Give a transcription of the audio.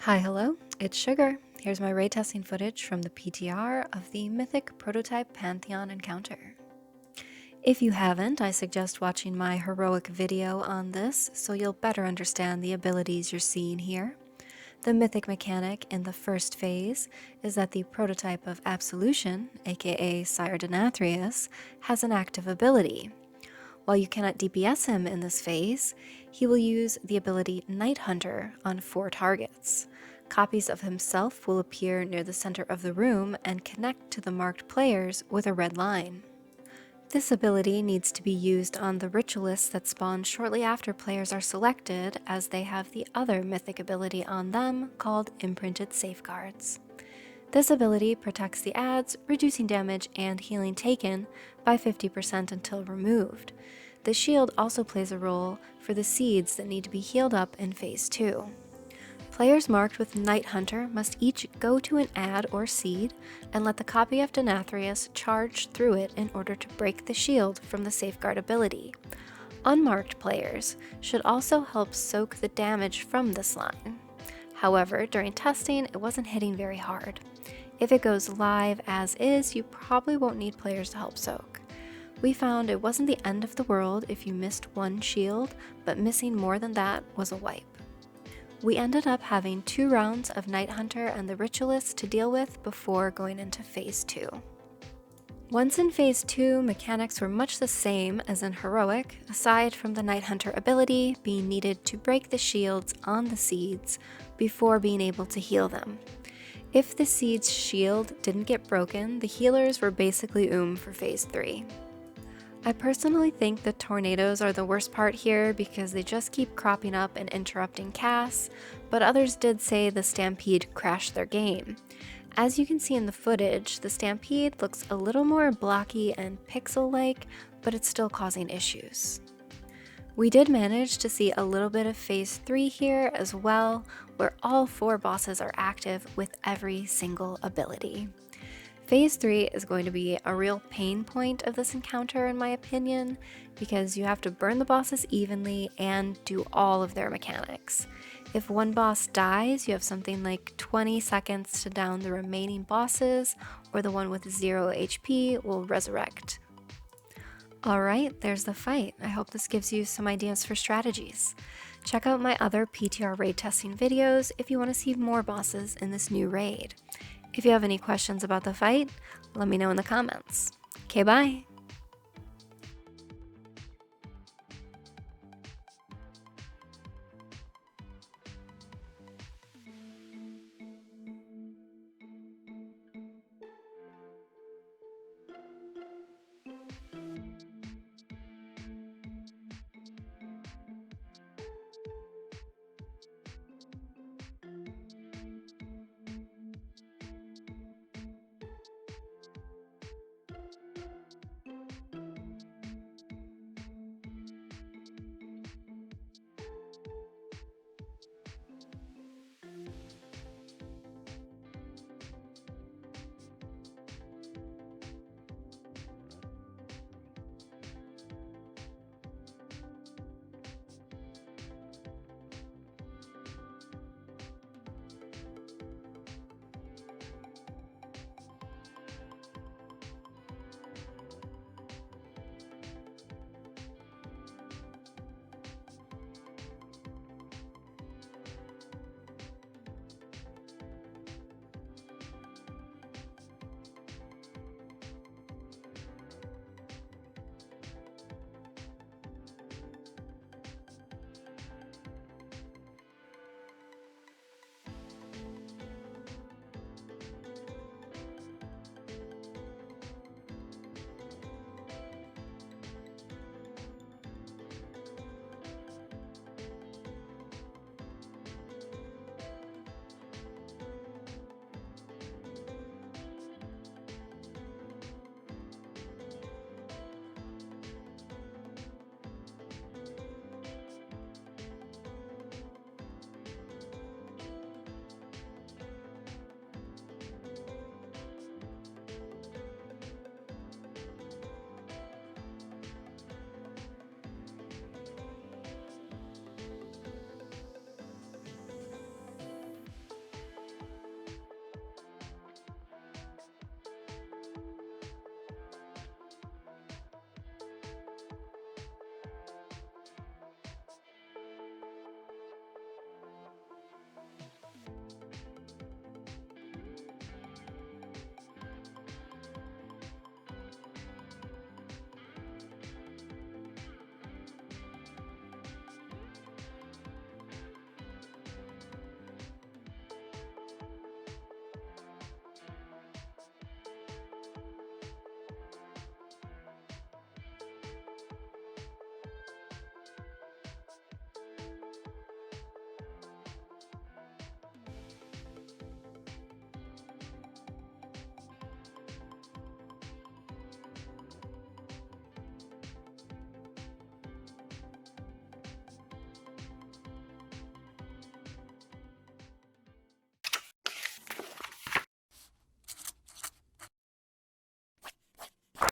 Hi, hello, it's Sugar. Here's my raid testing footage from the PTR of the Mythic Prototype Pantheon encounter. If you haven't, I suggest watching my heroic video on this so you'll better understand the abilities you're seeing here. The mythic mechanic in the first phase is that the prototype of Absolution, aka Sire Denathrius, has an active ability. While you cannot DPS him in this phase, he will use the ability Night Hunter on 4 targets. Copies of himself will appear near the center of the room and connect to the marked players with a red line. This ability needs to be used on the ritualists that spawn shortly after players are selected, as they have the other mythic ability on them called Imprinted Safeguards. This ability protects the adds, reducing damage and healing taken by 50% until removed. The shield also plays a role for the seeds that need to be healed up in Phase 2. Players marked with Night Hunter must each go to an add or seed and let the copy of Denathrius charge through it in order to break the shield from the safeguard ability. Unmarked players should also help soak the damage from this line. However, during testing, it wasn't hitting very hard. If it goes live as is, you probably won't need players to help soak. We found it wasn't the end of the world if you missed one shield, but missing more than that was a wipe. We ended up having 2 rounds of Night Hunter and the Ritualist to deal with before going into Phase 2. Once in Phase 2, mechanics were much the same as in Heroic, aside from the Night Hunter ability being needed to break the shields on the seeds before being able to heal them. If the seed's shield didn't get broken, the healers were basically for Phase 3. I personally think the tornadoes are the worst part here because they just keep cropping up and interrupting casts, but others did say the Stampede crashed their game. As you can see in the footage, the Stampede looks a little more blocky and pixel-like, but it's still causing issues. We did manage to see a little bit of Phase 3 here as well, where all 4 bosses are active with every single ability. Phase 3 is going to be a real pain point of this encounter in my opinion, because you have to burn the bosses evenly and do all of their mechanics. If one boss dies, you have something like 20 seconds to down the remaining bosses, or the one with 0 HP will resurrect. Alright, there's the fight. I hope this gives you some ideas for strategies. Check out my other PTR raid testing videos if you want to see more bosses in this new raid. If you have any questions about the fight, let me know in the comments. Okay, bye!